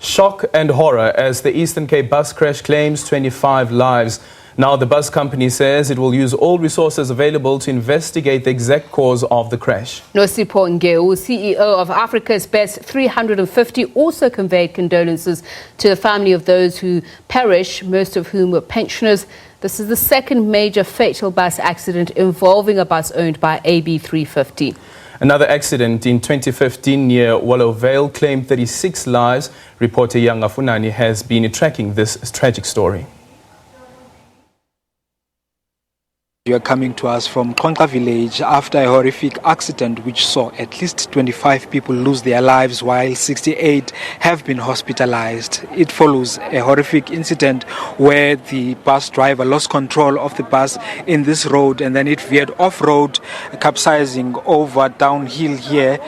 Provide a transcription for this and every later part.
Shock and horror as the Eastern Cape bus crash claims 25 lives. Now the bus company says it will use all resources available to investigate the exact cause of the crash. Nosipho Ngewu, CEO of Africa's Best 350, also conveyed condolences to the family of those who perished, most of whom were pensioners. This is the second major fatal bus accident involving a bus owned by AB 350. Another accident in 2015 near Willowvale claimed 36 lives. Reporter Yanga Funani has been tracking this tragic story. You are coming to us from Konka village after a horrific accident which saw at least 25 people lose their lives while 68 have been hospitalized. It follows a horrific incident where the bus driver lost control of the bus in this road and then it veered off-road, capsizing over downhill here,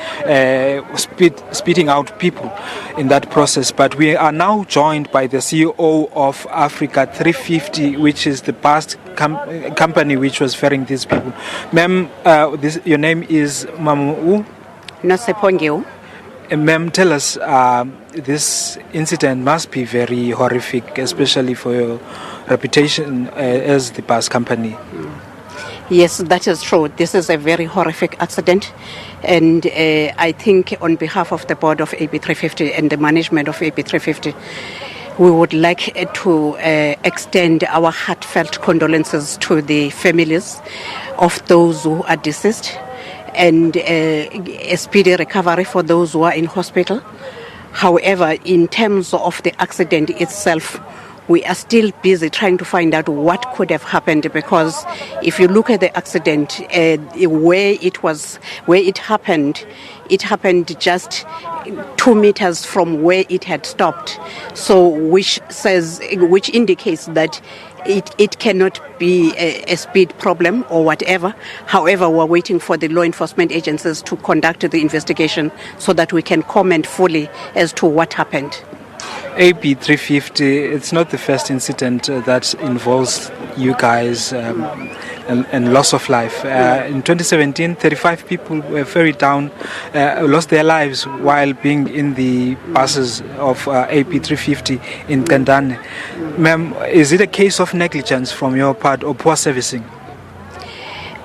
spitting out people in that process. But we are now joined by the CEO of Africa 350, which is the bus company which was ferrying these people. Ma'am, your name is Nosipho Ngewu. Ma'am, tell us, this incident must be very horrific, especially for your reputation as the bus company. Yes, that is true. This is a very horrific accident, and I think on behalf of the board of AB 350 and the management of AB 350, we would like to extend our heartfelt condolences to the families of those who are deceased and a speedy recovery for those who are in hospital. However, in terms of the accident itself, we are still busy trying to find out what could have happened, because if you look at the accident, where it happened just 2 meters from where it had stopped. So, which indicates that it cannot be a speed problem or whatever. However, we're waiting for the law enforcement agencies to conduct the investigation so that we can comment fully as to what happened. AB 350, it's not the first incident that involves you guys and loss of life. In 2017, 35 people were ferried down, lost their lives while being in the buses of AB 350 in Kandane. Ma'am, is it a case of negligence from your part or poor servicing?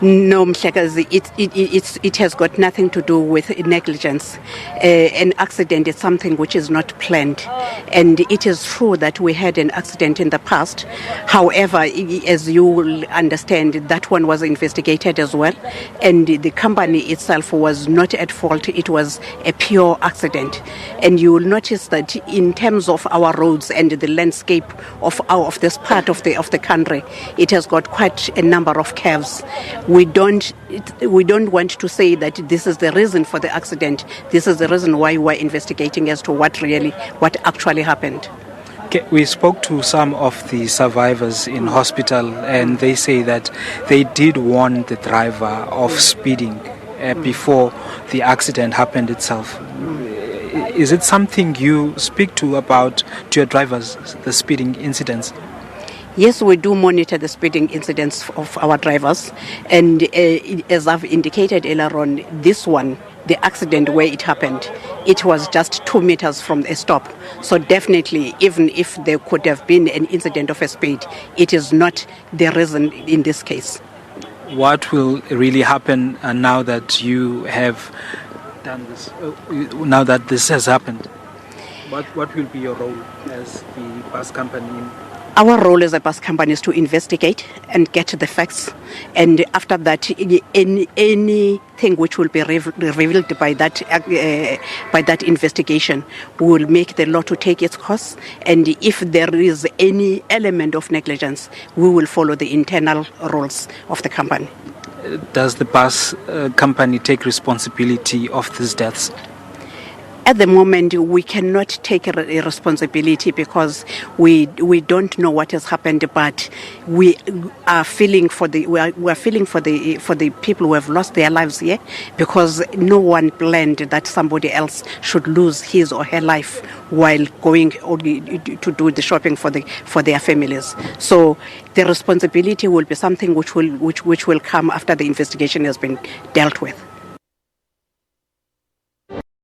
No, Mhlekazi, it has got nothing to do with negligence. An accident is something which is not planned. And it is true that we had an accident in the past. However, as you will understand, that one was investigated as well. And the company itself was not at fault. It was a pure accident. And you will notice that in terms of our roads and the landscape of this part of the country, it has got quite a number of curves. We don't want to say that this is the reason for the accident. This is the reason why we're investigating as to what actually happened. Okay, we spoke to some of the survivors in hospital and they say that they did warn the driver of speeding before the accident happened itself. Is it something you speak to about to your drivers, the speeding incidents? Yes, we do monitor the speeding incidents of our drivers, and as I've indicated earlier on, this one, the accident where it happened, it was just 2 meters from a stop. So definitely, even if there could have been an incident of a speed, it is not the reason in this case. What will really happen now that you have done this, now that this has happened? What will be your role as the bus company? Our role as a bus company is to investigate and get the facts, and after that, anything which will be revealed by that investigation will make the law to take its course. And if there is any element of negligence, we will follow the internal rules of the company. Does the bus company take responsibility of these deaths? At the moment, we cannot take a responsibility because we don't know what has happened. But we are feeling for the people who have lost their lives here, because no one planned that somebody else should lose his or her life while going to do the shopping for their families. So the responsibility will be something which will come after the investigation has been dealt with.